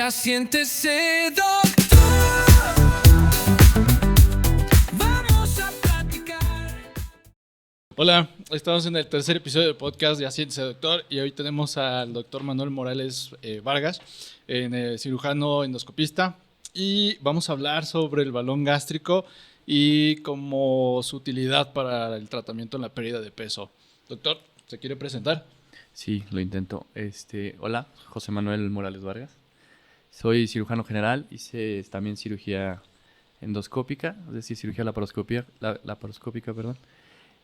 Ya siéntese, doctor. Vamos a platicar. Hola, estamos en el tercer episodio del podcast de Siéntese Doctor y hoy tenemos al doctor Manuel Morales Vargas, cirujano endoscopista, y vamos a hablar sobre el balón gástrico y como su utilidad para el tratamiento en la pérdida de peso. Doctor, ¿se quiere presentar? Sí, lo intento. Hola, José Manuel Morales Vargas. Soy cirujano general, hice también cirugía endoscópica, es decir, cirugía laparoscópica, perdón.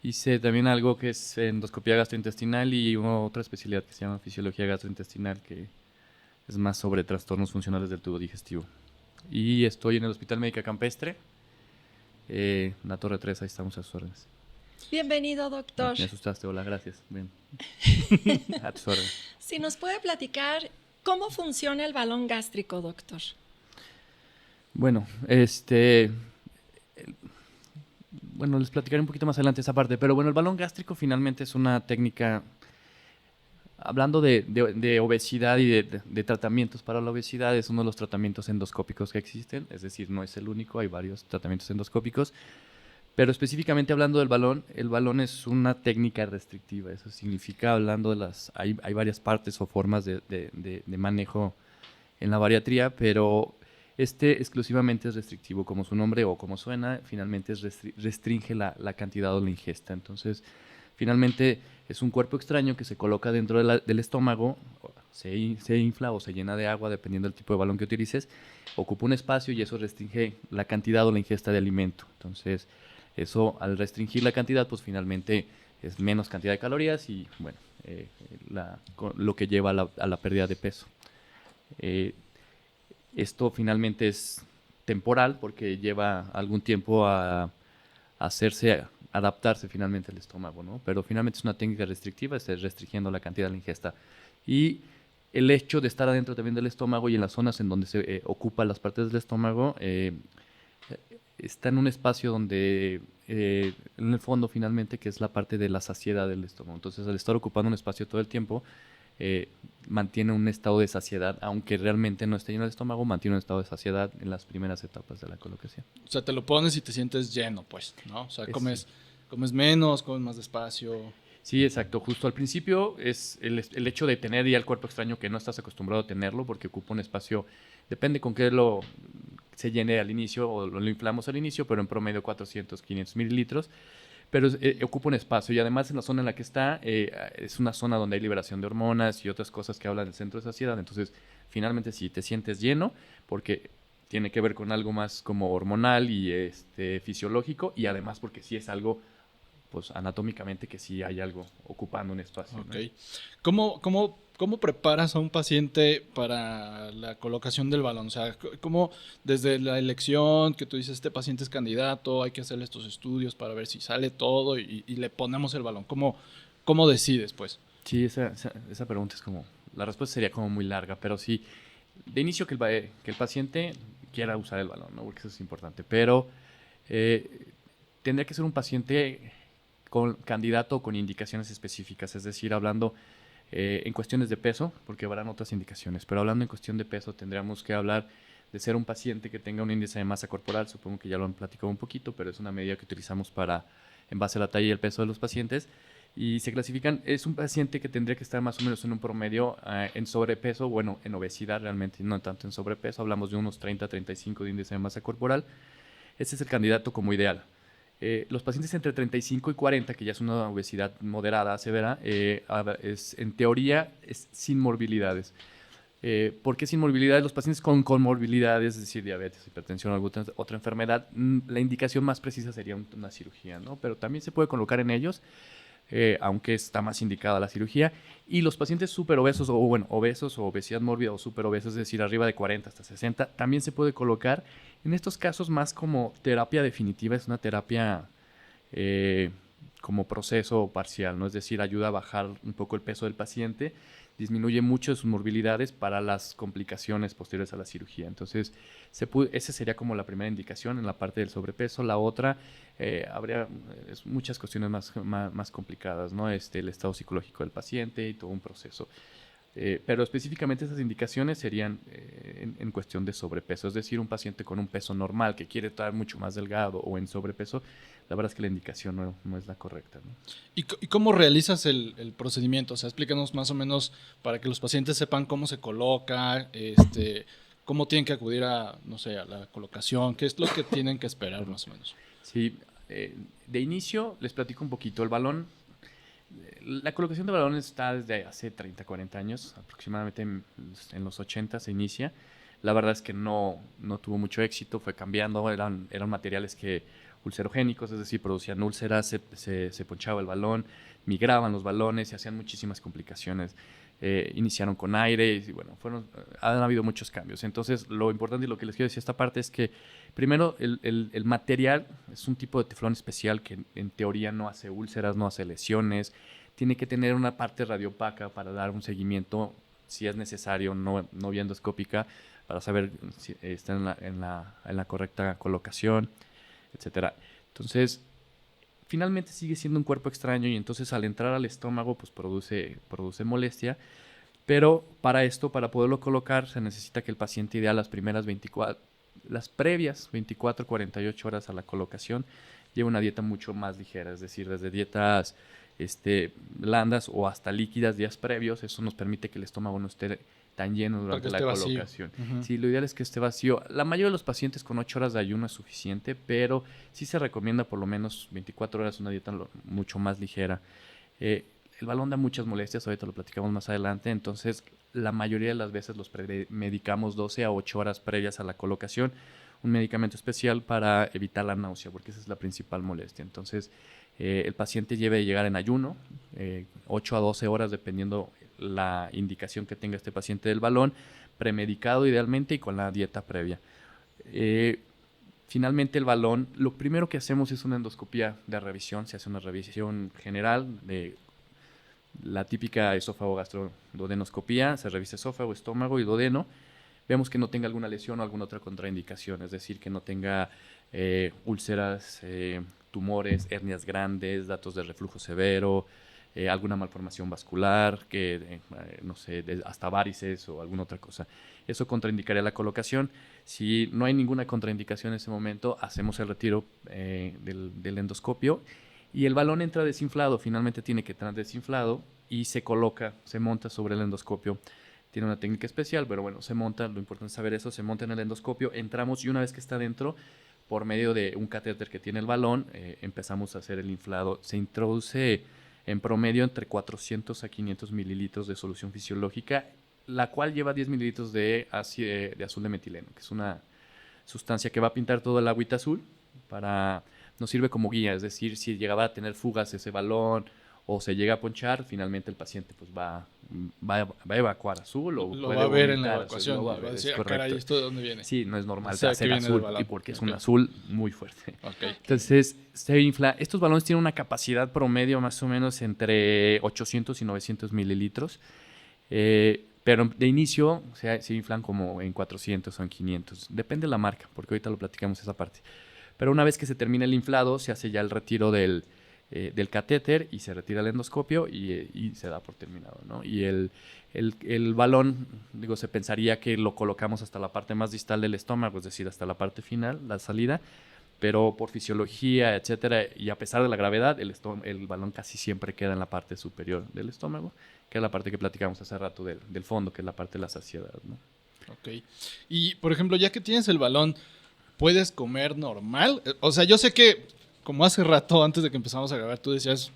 Hice también algo que es endoscopía gastrointestinal y otra especialidad que se llama fisiología gastrointestinal, que es más sobre trastornos funcionales del tubo digestivo. Y estoy en el Hospital Médica Campestre, en la Torre 3, ahí estamos a sus órdenes. Bienvenido, doctor. Me asustaste, hola, gracias. Bien. A tus órdenes. Si nos puede platicar cómo funciona el balón gástrico, doctor. Bueno, bueno, les platicaré un poquito más adelante esa parte, pero bueno, el balón gástrico finalmente es una técnica, hablando de obesidad y de tratamientos para la obesidad, es uno de los tratamientos endoscópicos que existen, es decir, no es el único, hay varios tratamientos endoscópicos, pero específicamente hablando del balón, el balón es una técnica restrictiva, eso significa, hablando de hay varias partes o formas de manejo en la bariatría, pero exclusivamente es restrictivo, como su nombre o como suena, finalmente restringe la cantidad o la ingesta. Entonces, finalmente es un cuerpo extraño que se coloca dentro del estómago, se infla o se llena de agua, dependiendo del tipo de balón que utilices, ocupa un espacio y eso restringe la cantidad o la ingesta de alimento. Entonces, eso al restringir la cantidad, pues finalmente es menos cantidad de calorías y, bueno, lo que lleva a la pérdida de peso. Esto finalmente es temporal porque lleva algún tiempo a adaptarse finalmente al estómago, ¿no? Pero finalmente es una técnica restrictiva, es restringiendo la cantidad de la ingesta. Y el hecho de estar adentro también del estómago y en las zonas en donde se ocupan las partes del estómago, está en un espacio donde, en el fondo finalmente, que es la parte de la saciedad del estómago. Entonces, al estar ocupando un espacio todo el tiempo, mantiene un estado de saciedad, aunque realmente no esté lleno el estómago, mantiene un estado de saciedad en las primeras etapas de la colocación. O sea, te lo pones y te sientes lleno, pues, ¿no? O sea, comes menos, comes más despacio. Sí, exacto. Justo al principio es el hecho de tener ya el cuerpo extraño que no estás acostumbrado a tenerlo porque ocupa un espacio, depende con qué se llene al inicio o lo inflamos al inicio, pero en promedio 400, 500 mililitros. Pero ocupa un espacio y además en la zona en la que está es una zona donde hay liberación de hormonas y otras cosas que hablan del centro de saciedad. Entonces, finalmente si te sientes lleno, porque tiene que ver con algo más como hormonal y fisiológico y además porque sí es algo, pues anatómicamente que sí hay algo ocupando un espacio. Ok. ¿No? ¿Cómo preparas a un paciente para la colocación del balón? O sea, ¿cómo desde la elección, que tú dices, este paciente es candidato, hay que hacerle estos estudios para ver si sale todo y le ponemos el balón? ¿Cómo decides, pues? Sí, esa pregunta es como, la respuesta sería como muy larga, pero sí, de inicio que el paciente quiera usar el balón, ¿no? Porque eso es importante, pero tendría que ser un paciente con candidato o con indicaciones específicas, es decir, hablando en cuestiones de peso, porque habrán otras indicaciones, pero hablando en cuestión de peso tendríamos que hablar de ser un paciente que tenga un índice de masa corporal, supongo que ya lo han platicado un poquito, pero es una medida que utilizamos en base a la talla y el peso de los pacientes, y se clasifican, es un paciente que tendría que estar más o menos en un promedio en sobrepeso, bueno, en obesidad realmente, no tanto en sobrepeso, hablamos de unos 30-35 de índice de masa corporal, ese es el candidato como ideal. Los pacientes entre 35 y 40, que ya es una obesidad moderada, severa, en teoría es sin morbilidades. ¿Por qué sin morbilidades? Los pacientes con comorbilidades, es decir, diabetes, hipertensión o alguna otra enfermedad, la indicación más precisa sería una cirugía, ¿no? Pero también se puede colocar en ellos, aunque está más indicada la cirugía. Y los pacientes superobesos, obesos o obesidad mórbida o superobesos, es decir, arriba de 40 hasta 60, también se puede colocar. En estos casos más como terapia definitiva, es una terapia como proceso parcial, ¿no? Es decir, ayuda a bajar un poco el peso del paciente, disminuye mucho sus morbilidades para las complicaciones posteriores a la cirugía. Entonces, esa sería como la primera indicación en la parte del sobrepeso. La otra, habría muchas cuestiones más complicadas, ¿no? El estado psicológico del paciente y todo un proceso. Pero específicamente esas indicaciones serían en cuestión de sobrepeso. Es decir, un paciente con un peso normal que quiere estar mucho más delgado o en sobrepeso, la verdad es que la indicación no es la correcta, ¿no? ¿Y cómo realizas el procedimiento? O sea, explícanos más o menos para que los pacientes sepan cómo se coloca, cómo tienen que acudir a, no sé, a la colocación, qué es lo que tienen que esperar más o menos. Sí, de inicio les platico un poquito. El balón, la colocación de balones está desde hace 30, 40 años, aproximadamente en los 80 se inicia. La verdad es que no tuvo mucho éxito, fue cambiando, eran materiales ulcerogénicos, es decir, producían úlceras, se ponchaba el balón, migraban los balones, se hacían muchísimas complicaciones. Iniciaron con aire y bueno, han habido muchos cambios. Entonces, lo importante y lo que les quiero decir esta parte es que primero el material es un tipo de teflón especial que en teoría no hace úlceras, no hace lesiones. Tiene que tener una parte radiopaca para dar un seguimiento, si es necesario, no vía endoscópica, para saber si está en la correcta colocación, etcétera. Entonces, finalmente sigue siendo un cuerpo extraño y entonces al entrar al estómago pues produce molestia, pero para poderlo colocar se necesita que el paciente ideal las previas 24, 48 horas a la colocación lleve una dieta mucho más ligera, es decir, desde dietas blandas o hasta líquidas días previos. Eso nos permite que el estómago no esté tan lleno durante la colocación. Uh-huh. Sí, lo ideal es que esté vacío. La mayoría de los pacientes con 8 horas de ayuno es suficiente, pero sí se recomienda por lo menos 24 horas una dieta mucho más ligera. El balón da muchas molestias, ahorita lo platicamos más adelante, entonces la mayoría de las veces los medicamos 12 a 8 horas previas a la colocación, un medicamento especial para evitar la náusea, porque esa es la principal molestia. Entonces, el paciente debe llegar en ayuno, 8 a 12 horas dependiendo la indicación que tenga este paciente del balón, premedicado idealmente y con la dieta previa. Finalmente el balón, lo primero que hacemos es una endoscopía de revisión, se hace una revisión general de la típica esófago-gastroduodenoscopía, se revisa esófago, estómago y duodeno. Vemos que no tenga alguna lesión o alguna otra contraindicación, es decir, que no tenga úlceras, tumores, hernias grandes, datos de reflujo severo, alguna malformación vascular, no sé, hasta varices o alguna otra cosa. Eso contraindicaría la colocación. Si no hay ninguna contraindicación en ese momento, hacemos el retiro del endoscopio y el balón entra desinflado. Finalmente tiene que entrar desinflado y se monta sobre el endoscopio. Tiene una técnica especial, pero bueno, se monta, lo importante es saber eso, se monta en el endoscopio, entramos y una vez que está dentro, por medio de un catéter que tiene el balón, empezamos a hacer el inflado. Se introduce en promedio entre 400 a 500 mililitros de solución fisiológica, la cual lleva 10 mililitros de azul de metileno, que es una sustancia que va a pintar todo el agüita azul, nos sirve como guía, es decir, si llegaba a tener fugas ese balón o se llega a ponchar, finalmente el paciente pues va a evacuar azul o lo puede va a ver en vomitar, la evacuación, va a va a ver, decir, es caray, correcto. ¿esto de dónde viene? Sí, no es normal O sea, hacer que viene del azul balón. y porque es Ok. un azul muy fuerte. Ok. Entonces se infla. Estos balones tienen una capacidad promedio más o menos entre 800 y 900 mililitros, pero de inicio se inflan como en 400 o en 500. Depende de la marca, porque ahorita lo platicamos esa parte. Pero una vez que se termina el inflado, se hace ya el retiro del catéter y se retira el endoscopio y se da por terminado, ¿no? Y el balón, se pensaría que lo colocamos hasta la parte más distal del estómago, es decir, hasta la parte final, la salida, pero por fisiología, etcétera, y a pesar de la gravedad, el balón casi siempre queda en la parte superior del estómago, que es la parte que platicamos hace rato del fondo, que es la parte de la saciedad, ¿no? Ok. Y, por ejemplo, ya que tienes el balón, ¿puedes comer normal? O sea, yo sé que, como hace rato, antes de que empezamos a grabar, tú decías,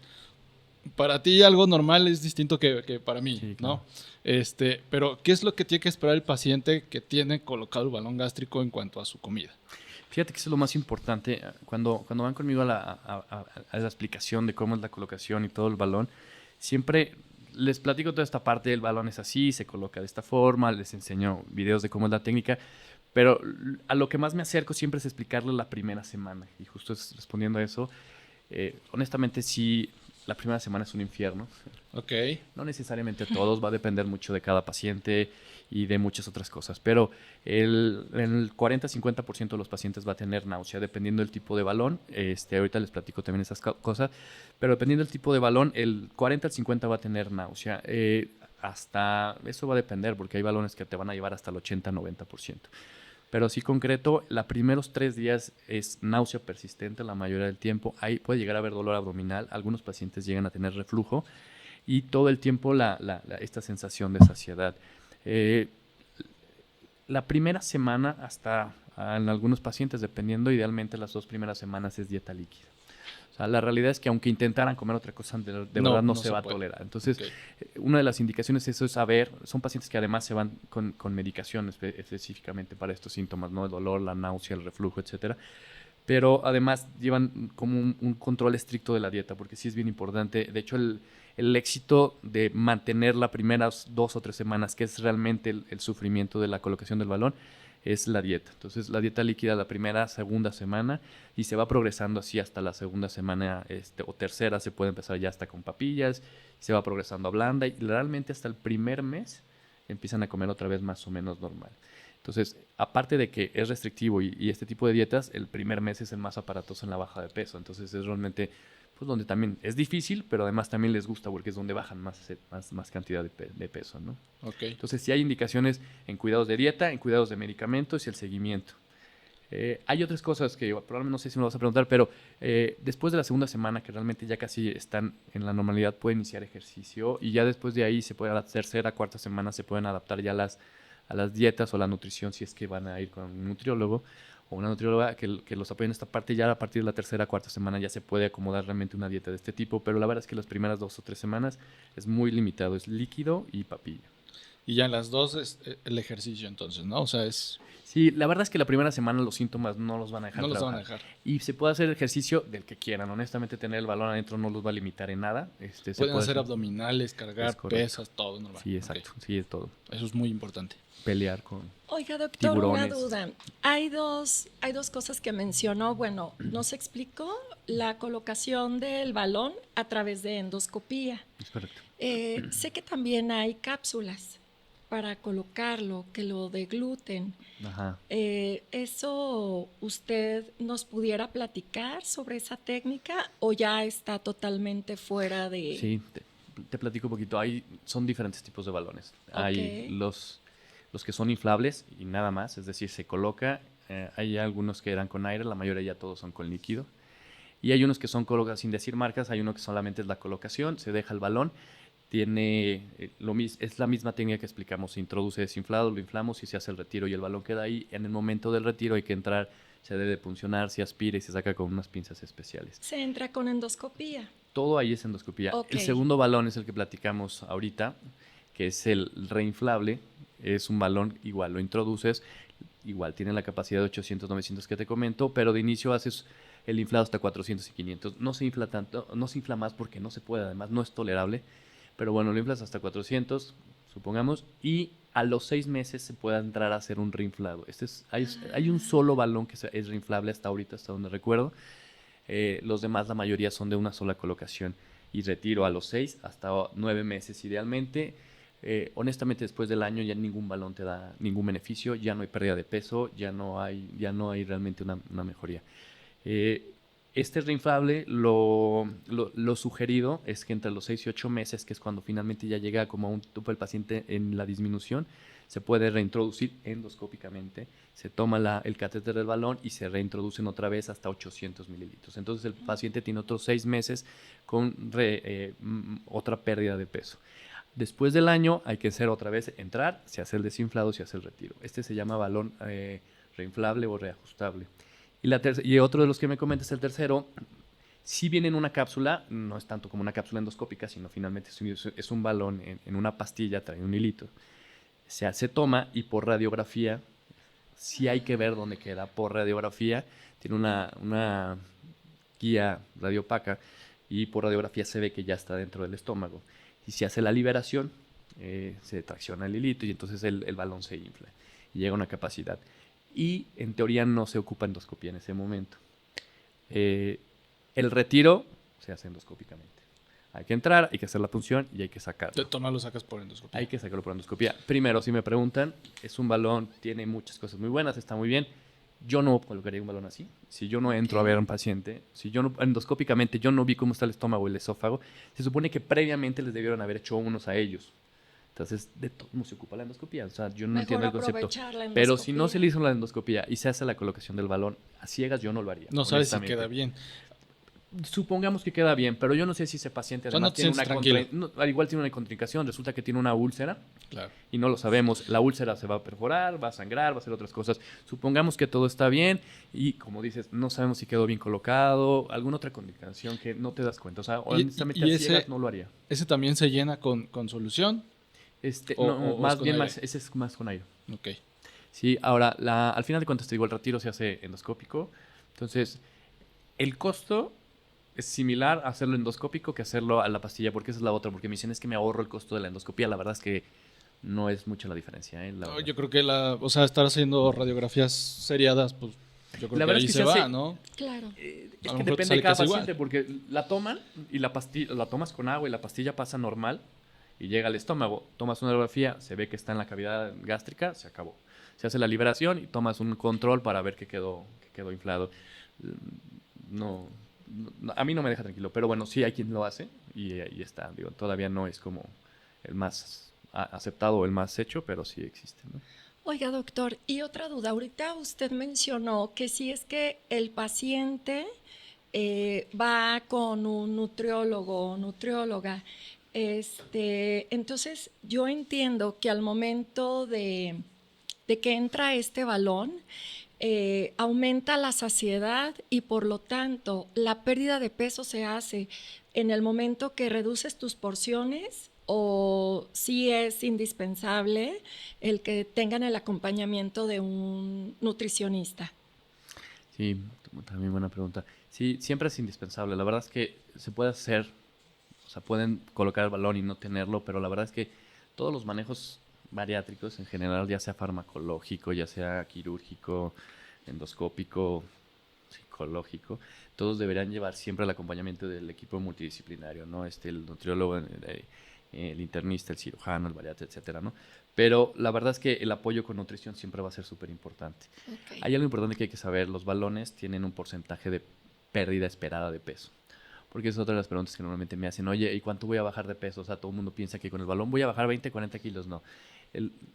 para ti algo normal es distinto que para mí, Sí, ¿no? claro. Pero, ¿qué es lo que tiene que esperar el paciente que tiene colocado el balón gástrico en cuanto a su comida? Fíjate que eso es lo más importante. Cuando van conmigo a la explicación de cómo es la colocación y todo el balón, siempre les platico toda esta parte del balón es así, se coloca de esta forma, les enseño videos de cómo es la técnica, pero a lo que más me acerco siempre es explicarle la primera semana. Y justo respondiendo a eso, honestamente sí, la primera semana es un infierno. Ok. No necesariamente todos, va a depender mucho de cada paciente y de muchas otras cosas, pero el 40-50% de los pacientes va a tener náusea, dependiendo del tipo de balón. Ahorita les platico también esas cosas, pero dependiendo del tipo de balón, el 40 al 50 va a tener náusea. hasta, eso va a depender porque hay balones que te van a llevar hasta el 80-90%. Pero sí concreto, los primeros 3 días es náusea persistente la mayoría del tiempo. Ahí puede llegar a haber dolor abdominal. Algunos pacientes llegan a tener reflujo y todo el tiempo esta sensación de saciedad. La primera semana hasta en algunos pacientes, dependiendo, idealmente las 2 primeras semanas es dieta líquida. O sea, la realidad es que aunque intentaran comer otra cosa, de verdad no se va a tolerar. Entonces, una de las indicaciones eso es saber, son pacientes que además se van con medicación específicamente para estos síntomas, ¿no? El dolor, la náusea, el reflujo, etcétera. Pero además llevan como un control estricto de la dieta, porque sí es bien importante. De hecho, el éxito de mantener las primeras 2 o 3 semanas, que es realmente el sufrimiento de la colocación del balón, es la dieta. Entonces, la dieta líquida la primera, segunda semana y se va progresando así hasta la segunda semana o tercera. Se puede empezar ya hasta con papillas, se va progresando a blanda y realmente hasta el primer mes empiezan a comer otra vez más o menos normal. Entonces, aparte de que es restrictivo y este tipo de dietas, el primer mes es el más aparatoso en la baja de peso. Entonces, es realmente pues donde también es difícil, pero además también les gusta porque es donde bajan más cantidad de peso, ¿no? Okay. Entonces, sí hay indicaciones en cuidados de dieta, en cuidados de medicamentos y el seguimiento. Hay otras cosas que probablemente no sé si me lo vas a preguntar, pero después de la segunda semana, que realmente ya casi están en la normalidad, pueden iniciar ejercicio y ya después de ahí, a la tercera, cuarta semana, se pueden adaptar ya a las dietas o la nutrición si es que van a ir con un nutriólogo o una nutrióloga que los apoye en esta parte. Ya a partir de la tercera, cuarta semana ya se puede acomodar realmente una dieta de este tipo, pero la verdad es que las primeras 2 o 3 semanas es muy limitado, es líquido y papilla. Y ya en las 2 es el ejercicio entonces, ¿no? O sea, es... Sí, la verdad es que la primera semana los síntomas no los van a dejar No los trabajar. van a dejar. Y se puede hacer ejercicio del que quieran. Honestamente, tener el balón adentro no los va a limitar en nada. Se Pueden puede hacer abdominales, cargar pesas, todo normal. Sí, exacto. Okay. Sí, es todo. Eso es muy importante. Pelear con Oiga, doctor, tiburones. una duda. Hay dos cosas que mencionó. Bueno, nos explicó la colocación del balón a través de endoscopía. Es correcto. Sé que también hay cápsulas para colocarlo, que lo degluten. Ajá. ¿Eso usted nos pudiera platicar sobre esa técnica o ya está totalmente fuera de...? Sí, te platico un poquito. Son diferentes tipos de balones. Okay. Hay los que son inflables y nada más, es decir, se coloca. Hay algunos que eran con aire, la mayoría ya todos son con líquido. Y hay unos que son colocados sin decir marcas, hay uno que solamente es la colocación, se deja el balón. Es la misma técnica que explicamos, se introduce desinflado, lo inflamos y se hace el retiro y el balón queda ahí. En el momento del retiro hay que entrar, se debe puncionar, se aspira y se saca con unas pinzas especiales. Se entra con endoscopía. Todo ahí es endoscopía. Okay. El segundo balón es el que platicamos ahorita, que es el reinflable. Es un balón igual, lo introduces, igual tiene la capacidad de 800, 900 que te comento, pero de inicio haces el inflado hasta 400 y 500. No se infla tanto, no se infla más porque no se puede, además no es tolerable. Pero bueno, lo inflas hasta 400, supongamos, y a los 6 meses se puede entrar a hacer un reinflado. Hay un solo balón que es reinflable hasta ahorita, hasta donde recuerdo. Los demás, la mayoría son de una sola colocación y retiro a los 6 hasta 9 meses idealmente. Honestamente, después del año ya ningún balón te da ningún beneficio, ya no hay pérdida de peso, ya no hay realmente una mejoría. Este reinflable, lo sugerido es que entre los 6 y 8 meses, que es cuando finalmente ya llega como a un tope el paciente en la disminución, se puede reintroducir endoscópicamente, se toma el catéter del balón y se reintroducen otra vez hasta 800 mililitros. Entonces el paciente tiene otros 6 meses con otra pérdida de peso. Después del año hay que hacer otra vez, entrar, se hace el desinflado, se hace el retiro. Este se llama balón reinflable o reajustable. Y otro de los que me comentas, el tercero, si viene en una cápsula, no es tanto como una cápsula endoscópica, sino finalmente es un balón en una pastilla, trae un hilito. Se toma y por radiografía, sí hay que ver dónde queda. Por radiografía, tiene una guía radiopaca y por radiografía se ve que ya está dentro del estómago. Y se hace la liberación, se tracciona el hilito y entonces el balón se infla y llega a una capacidad. Y en teoría no se ocupa endoscopía en ese momento. El retiro se hace endoscópicamente. Hay que entrar, hay que hacer la punción y hay que sacarlo. Tú no lo sacas por endoscopía. Hay que sacarlo por endoscopía. Primero, si me preguntan, es un balón, tiene muchas cosas muy buenas, está muy bien. Yo no colocaría un balón así. Si yo no entro a ver a un paciente, si yo no, endoscópicamente yo no vi cómo está el estómago o el esófago, se supone que previamente les debieron haber hecho unos a ellos. Entonces, de todo modo se ocupa la endoscopía. O sea, yo no Mejor entiendo el concepto. aprovechar la Pero si no endoscopía. se le hizo la endoscopía y se hace la colocación del balón a ciegas, yo no lo haría. No sabes si honestamente. queda bien. Supongamos que queda bien, pero yo no sé si ese paciente O sea, además no te tiene una sientes tranquilo. al igual tiene una contraindicación, resulta que tiene una úlcera Claro. y no lo sabemos. La úlcera se va a perforar, va a sangrar, va a hacer otras cosas. Supongamos que todo está bien y, como dices, no sabemos si quedó bien colocado, alguna otra contraindicación que no te das cuenta. O sea, honestamente, y a ese- ciegas no lo haría. Ese también se llena con solución. O- No, o es más con bien, aire. ese es más con aire. Ok. Sí, ahora, al final de cuentas, te digo, el retiro se hace endoscópico. Entonces, el costo es similar a hacerlo endoscópico que hacerlo a la pastilla, porque esa es la otra. Porque me dicen, es que me ahorro el costo de la endoscopía. La verdad es que no es mucha la diferencia, ¿eh? La No, verdad. yo creo que o sea, estar haciendo radiografías seriadas, pues yo creo La que verdad ahí es que se se va, hace- ¿no? Claro. Es A lo que mejor te depende sale de cada casi igual. paciente, porque la toman y la pastilla, la tomas con agua y la pastilla pasa normal y llega al estómago. Tomas una radiografía, se ve que está en la cavidad gástrica, se acabó. Se hace la liberación y tomas un control para ver que quedó inflado. No, a mí no me deja tranquilo, pero bueno, sí hay quien lo hace y ahí está. Digo, todavía no es como el más aceptado o el más hecho, pero sí existe, ¿no? Oiga, doctor, y otra duda. Ahorita usted mencionó que si es que el paciente va con un nutriólogo o nutrióloga, entonces yo entiendo que al momento de que entra este balón, aumenta la saciedad y por lo tanto la pérdida de peso se hace en el momento que reduces tus porciones o si es indispensable el que tengan el acompañamiento de un nutricionista. Sí, también buena pregunta. Sí, siempre es indispensable. La verdad es que se puede hacer, o sea, pueden colocar el balón y no tenerlo, pero la verdad es que todos los manejos bariátricos en general, ya sea farmacológico, ya sea quirúrgico, endoscópico, psicológico, todos deberían llevar siempre el acompañamiento del equipo multidisciplinario, ¿no? El nutriólogo, el internista, el cirujano, el bariatra, etcétera, ¿no? Pero la verdad es que el apoyo con nutrición siempre va a ser súper importante. Okay. Hay algo importante que hay que saber, los balones tienen un porcentaje de pérdida esperada de peso. Porque es otra de las preguntas que normalmente me hacen, oye, ¿y cuánto voy a bajar de peso? O sea, todo el mundo piensa que con el balón voy a bajar 20, 40 kilos. No,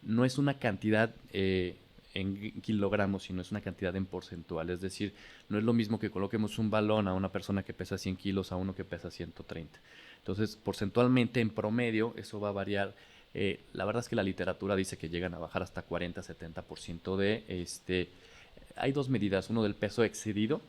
no es una cantidad en kilogramos, sino es una cantidad en porcentual. Es decir, no es lo mismo que coloquemos un balón a una persona que pesa 100 kilos a uno que pesa 130. Entonces, porcentualmente, en promedio, eso va a variar. La verdad es que la literatura dice que llegan a bajar hasta 40, 70% de hay dos medidas, uno del peso excedido,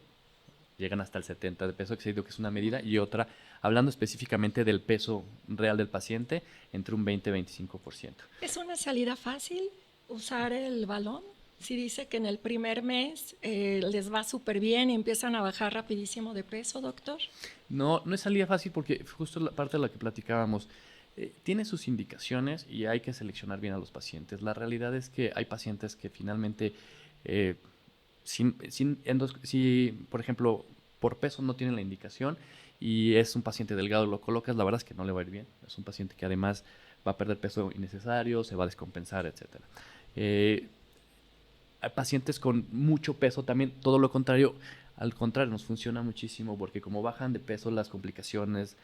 llegan hasta el 70% de peso excedido, que es una medida, y otra, hablando específicamente del peso real del paciente, entre un 20 y 25%. ¿Es una salida fácil usar el balón? Si dice que en el primer mes les va súper bien y empiezan a bajar rapidísimo de peso, doctor. No, no es salida fácil porque justo la parte de la que platicábamos, tiene sus indicaciones y hay que seleccionar bien a los pacientes. La realidad es que hay pacientes que finalmente, si por ejemplo, por peso no tienen la indicación y es un paciente delgado, lo colocas, la verdad es que no le va a ir bien. Es un paciente que además va a perder peso innecesario, se va a descompensar, etcétera. Hay pacientes con mucho peso también, todo lo contrario. Al contrario, nos funciona muchísimo porque como bajan de peso las complicaciones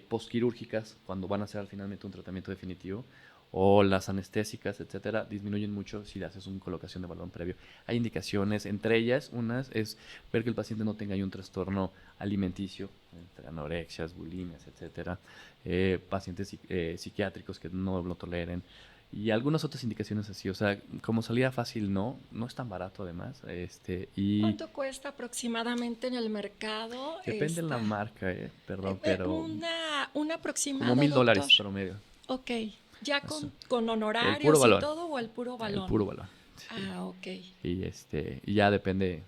postquirúrgicas, cuando van a hacer finalmente un tratamiento definitivo, o las anestésicas, etcétera, disminuyen mucho si le haces una colocación de balón previo. Hay indicaciones, entre ellas, unas es ver que el paciente no tenga ahí un trastorno alimenticio, entre anorexias, bulimias, etcétera, pacientes psiquiátricos que no lo toleren, y algunas otras indicaciones así. O sea, como salida fácil no es tan barato además. ¿Cuánto cuesta aproximadamente en el mercado? Depende de la marca, perdón, Un pero aproximado, como $1,000 doctor. promedio. Ok, ¿ya con honorarios puro balón. y todo o el puro balón? El puro balón. Sí. Ah, ok. Y ya depende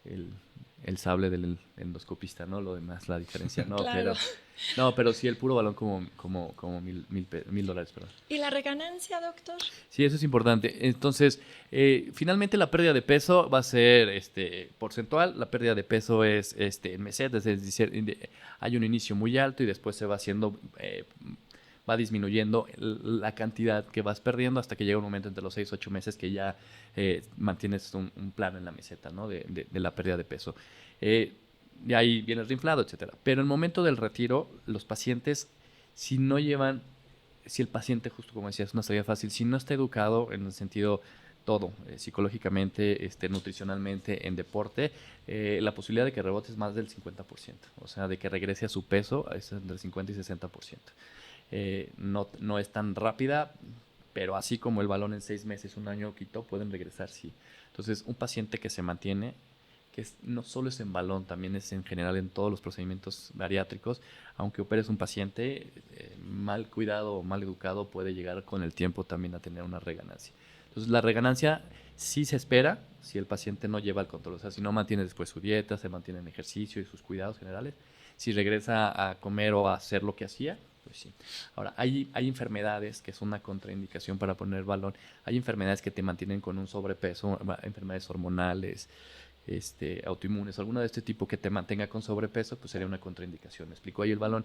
el sable del endoscopista, ¿no? Lo demás, la diferencia, ¿no? Claro. Pero sí, el puro balón como $1,000, perdón. ¿Y la reganancia, doctor? Sí, eso es importante. Entonces, finalmente la pérdida de peso va a ser porcentual. La pérdida de peso es en mesetas, es decir, hay un inicio muy alto y después se va haciendo, va disminuyendo la cantidad que vas perdiendo hasta que llega un momento entre los 6 y 8 meses que ya mantienes un plano en la meseta, ¿no? de la pérdida de peso. Y ahí viene el reinflado, etcétera. Pero en el momento del retiro, los pacientes, si si el paciente, justo como decía, es una salida fácil, si no está educado en el sentido todo, psicológicamente, nutricionalmente, en deporte, la posibilidad de que rebote es más del 50%, o sea, de que regrese a su peso es entre 50 y 60%. No es tan rápida, pero así como el balón en 6 meses, un año quitó, pueden regresar, sí. Entonces, un paciente que se mantiene, no solo es en balón, también es en general en todos los procedimientos bariátricos, aunque operes un paciente mal cuidado o mal educado, puede llegar con el tiempo también a tener una reganancia. Entonces, la reganancia sí se espera si el paciente no lleva el control, o sea, si no mantiene después su dieta, se mantiene en ejercicio y sus cuidados generales, si regresa a comer o a hacer lo que hacía, pues sí. Ahora, hay enfermedades que son una contraindicación para poner balón, hay enfermedades que te mantienen con un sobrepeso, enfermedades hormonales, autoinmunes, alguna de este tipo que te mantenga con sobrepeso, pues sería una contraindicación. ¿Me explico? Ahí el balón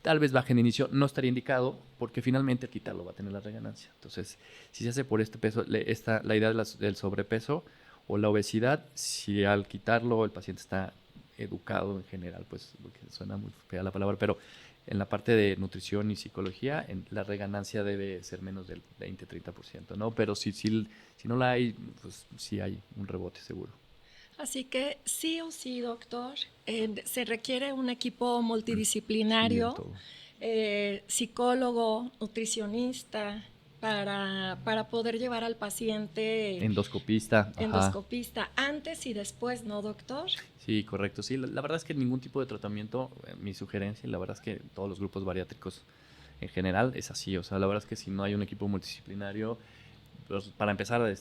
tal vez baje en inicio, no estaría indicado porque finalmente al quitarlo va a tener la reganancia. Entonces, si se hace por este peso, la idea del sobrepeso o la obesidad, si al quitarlo el paciente está educado en general, pues porque suena muy fea la palabra, pero en la parte de nutrición y psicología, la reganancia debe ser menos del 20-30%, ¿no? Pero si no la hay, pues sí hay un rebote seguro. Así que sí o sí, doctor, se requiere un equipo multidisciplinario, psicólogo, nutricionista, para poder llevar al paciente endoscopista antes y después, ¿no, doctor? Sí, correcto. Sí, la verdad es que ningún tipo de tratamiento, mi sugerencia, y la verdad es que todos los grupos bariátricos en general es así. O sea, la verdad es que si no hay un equipo multidisciplinario, pues, para empezar,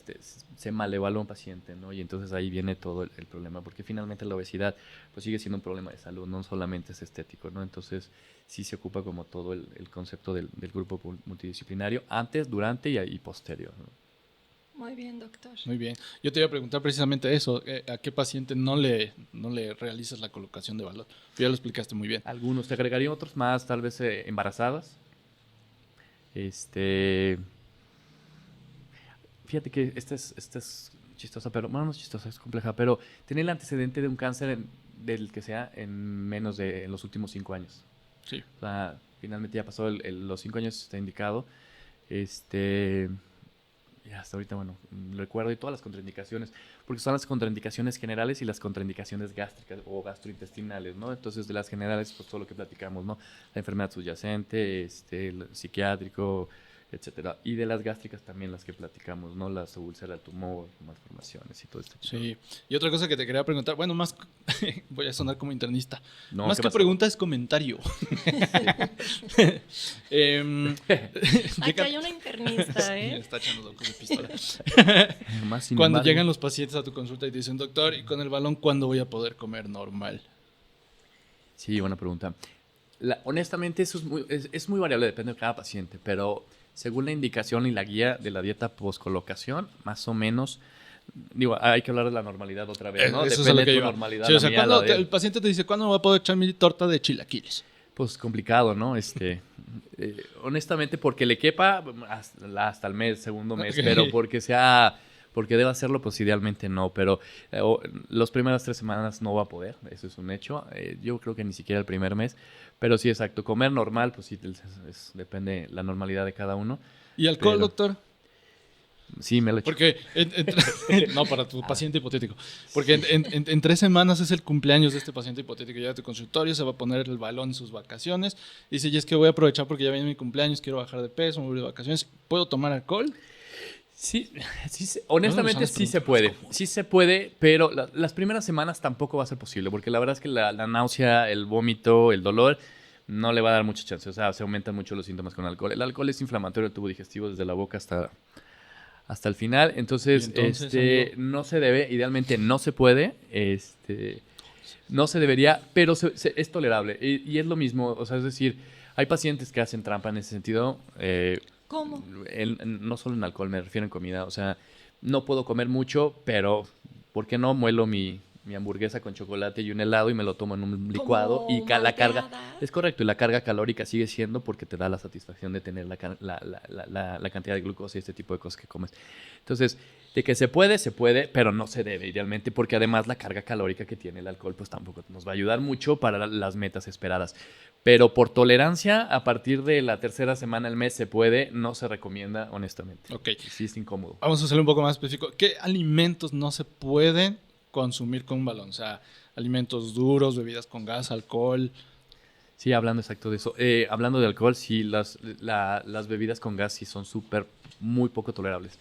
se malevalúa un paciente, ¿no? Y entonces ahí viene todo el problema, porque finalmente la obesidad pues sigue siendo un problema de salud, no solamente es estético, ¿no? Entonces sí se ocupa como todo el concepto del grupo multidisciplinario, antes, durante y posterior, ¿no? Muy bien, doctor. Muy bien. Yo te iba a preguntar precisamente eso, ¿a qué paciente no le realizas la colocación de balón? Tú ya lo explicaste muy bien. Algunos, te agregaría otros más, tal vez embarazadas. Fíjate que esta es chistosa, pero bueno, no es chistosa, es compleja, pero tener el antecedente de un cáncer del que sea en los últimos 5 años. Sí. O sea, finalmente ya pasó los 5 años, está indicado. Y hasta ahorita, bueno, recuerdo y todas las contraindicaciones, porque son las contraindicaciones generales y las contraindicaciones gástricas o gastrointestinales, ¿no? Entonces, de las generales, pues todo lo que platicamos, ¿no? La enfermedad subyacente, el psiquiátrico, etcétera. Y de las gástricas también las que platicamos, ¿no? Las úlceras, tumor, malformaciones y todo esto. Sí. Y otra cosa que te quería preguntar, bueno, más voy a sonar como internista. No, más que pasó? pregunta es comentario. Aquí hay una internista, Me está echando locos de pistola. Cuando llegan los pacientes a tu consulta y te dicen, doctor, ¿y con el balón cuándo voy a poder comer normal? Sí, buena pregunta. Honestamente, eso es muy variable, depende de cada paciente, pero según la indicación y la guía de la dieta post-colocación, más o menos, digo, hay que hablar de la normalidad otra vez, ¿no? Eso Depende es lo que de tu iba. normalidad. Sí, o sea, la mía, el paciente te dice, ¿cuándo voy a poder echar mi torta de chilaquiles? Pues complicado, ¿no? Honestamente, porque le quepa hasta el mes, segundo mes, Okay. pero porque deba hacerlo, pues idealmente no, pero las primeras 3 semanas no va a poder, eso es un hecho. Yo creo que ni siquiera el primer mes, pero sí, exacto, comer normal, pues sí, depende la normalidad de cada uno. ¿Y alcohol, Pero- doctor? Sí, me lo he hecho. Porque, no, para tu paciente hipotético. Porque en 3 semanas es el cumpleaños de este paciente hipotético. Llega a tu consultorio, se va a poner el balón en sus vacaciones. Dice, y es que voy a aprovechar porque ya viene mi cumpleaños, quiero bajar de peso, me voy de vacaciones. ¿Puedo tomar alcohol? Sí, honestamente sí se puede. Sí se puede, pero las primeras semanas tampoco va a ser posible, porque la verdad es que la náusea, el vómito, el dolor, no le va a dar mucha chance. O sea, se aumentan mucho los síntomas con alcohol. El alcohol es inflamatorio del tubo digestivo desde la boca hasta el final. Entonces, no se debe, idealmente no se puede, no se debería, pero es tolerable. Y es lo mismo, o sea, es decir, hay pacientes que hacen trampa en ese sentido. ¿Cómo? No solo en alcohol, me refiero en comida. O sea, no puedo comer mucho, pero ¿por qué no muelo mi mi hamburguesa con chocolate y un helado y me lo tomo en un licuado y la carga... malteada. Es correcto, y la carga calórica sigue siendo porque te da la satisfacción de tener la cantidad de glucosa y este tipo de cosas que comes. Entonces, de que se puede, pero no se debe idealmente, porque además la carga calórica que tiene el alcohol pues tampoco nos va a ayudar mucho para las metas esperadas. Pero por tolerancia, a partir de la tercera semana del mes se puede, no se recomienda honestamente. Ok. Sí es incómodo. Vamos a hacerlo un poco más específico. ¿Qué alimentos no se pueden consumir con un balón? O sea, alimentos duros, bebidas con gas, alcohol. Sí, hablando exacto de eso. Hablando de alcohol, sí, las bebidas con gas sí son muy poco tolerables.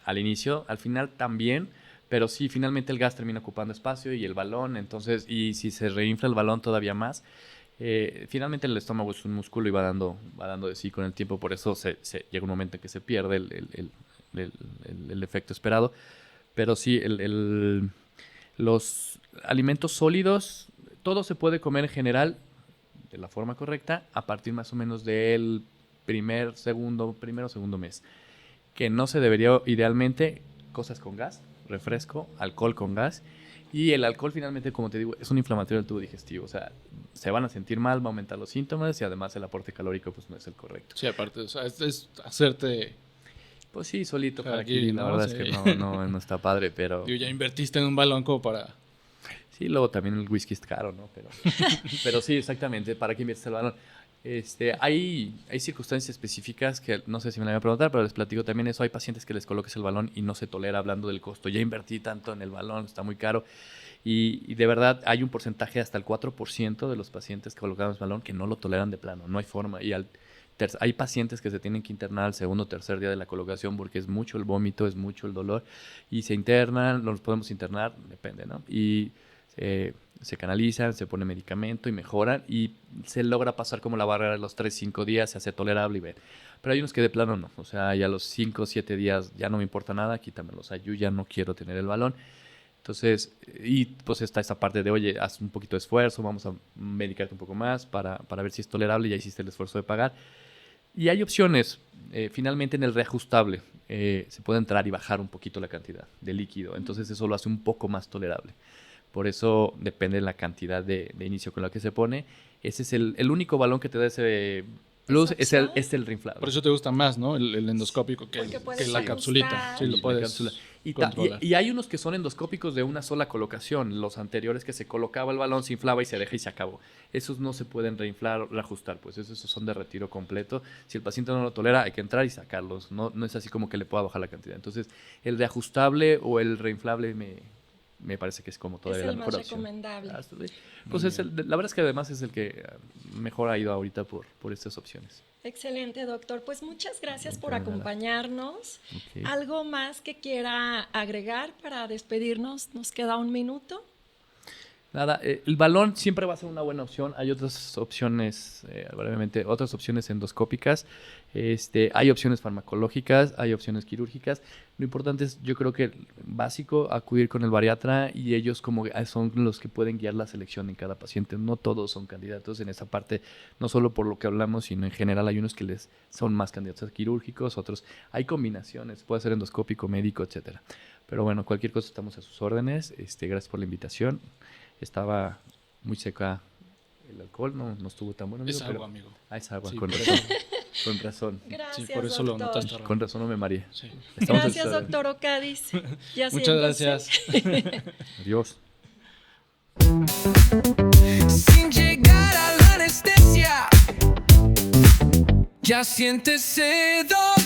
Al inicio, al final también, pero sí, finalmente el gas termina ocupando espacio y el balón, entonces, y si se reinfla el balón todavía más, finalmente el estómago es un músculo y va dando de sí con el tiempo, por eso llega un momento en que se pierde el efecto esperado. Pero sí, los alimentos sólidos, todo se puede comer en general de la forma correcta a partir más o menos del primero o segundo mes. Que no se debería, idealmente, cosas con gas, refresco, alcohol con gas. Y el alcohol finalmente, como te digo, es un inflamatorio del tubo digestivo. O sea, se van a sentir mal, va a aumentar los síntomas y además el aporte calórico pues no es el correcto. Sí, aparte, o sea, es hacerte... Pues sí, solito para Aquí, aquí, la ¿no? verdad Sí. es que no está padre, pero... Digo, ya invertiste en un balón como para... Sí, luego también el whisky es caro, ¿no? Pero sí, exactamente, ¿para qué inviertes el balón? Hay circunstancias específicas que no sé si me la voy a preguntar, pero les platico también eso. Hay pacientes que les coloques el balón y no se tolera, hablando del costo. Ya invertí tanto en el balón, está muy caro. Y de verdad hay un porcentaje hasta el 4% de los pacientes que colocamos el balón que no lo toleran de plano, no hay forma. Y hay pacientes que se tienen que internar al segundo o tercer día de la colocación porque es mucho el vómito, es mucho el dolor. Y se internan, los podemos internar, depende, ¿no? Y se canalizan, se pone medicamento y mejoran y se logra pasar como la barrera de los 3-5 días, se hace tolerable y ven. Pero hay unos que de plano no, o sea, ya a los 5 o 7 días ya no me importa nada, quítamelo, o sea, yo ya no quiero tener el balón. Entonces, y pues está esa parte de, oye, haz un poquito de esfuerzo, vamos a medicarte un poco más para ver si es tolerable, ya hiciste el esfuerzo de pagar. Y hay opciones, finalmente en el reajustable se puede entrar y bajar un poquito la cantidad de líquido, entonces eso lo hace un poco más tolerable. Por eso depende de la cantidad de inicio con la que se pone. Ese es el único balón que te da ese plus, es el reinflable. Por eso te gusta más, ¿no? El endoscópico que Porque puedes la capsulita. ajustar. Sí, lo La puedes cápsula. controlar. Y hay unos que son endoscópicos de una sola colocación. Los anteriores que se colocaba el balón, se inflaba y se deja y se acabó. Esos no se pueden reinflar o reajustar, pues esos son de retiro completo. Si el paciente no lo tolera, hay que entrar y sacarlos. No es así como que le pueda bajar la cantidad. Entonces, el reajustable o el reinflable me parece que es como todavía Es la el mejor más opción. recomendable. Pues la verdad es que además es el que mejor ha ido ahorita por estas opciones. Excelente, doctor. Pues muchas gracias por De nada. acompañarnos. Ok. ¿Algo más que quiera agregar para despedirnos? Nos queda un minuto. Nada, el balón siempre va a ser una buena opción. Hay otras opciones, brevemente, otras opciones endoscópicas. Hay opciones farmacológicas, hay opciones quirúrgicas. Lo importante es, yo creo que básico, acudir con el bariatra y ellos como son los que pueden guiar la selección en cada paciente. No todos son candidatos en esa parte, no solo por lo que hablamos, sino en general hay unos que les son más candidatos a quirúrgicos, otros hay combinaciones, puede ser endoscópico, médico, etcétera. Pero bueno, cualquier cosa estamos a sus órdenes. Gracias por la invitación. Estaba muy seca el alcohol, no estuvo tan bueno. Es Amigo, agua, amigo. Es agua, Sí, con por razón. eso. Con razón. Gracias, Sí, por eso lo doctor. notaste raro. Con razón no me mareé. Sí. Estamos a sus Gracias, órdenes. doctor Ocadiz. Ya Muchas siéntense. gracias. Adiós. Sin llegar a la anestesia. Ya siéntese, doctor.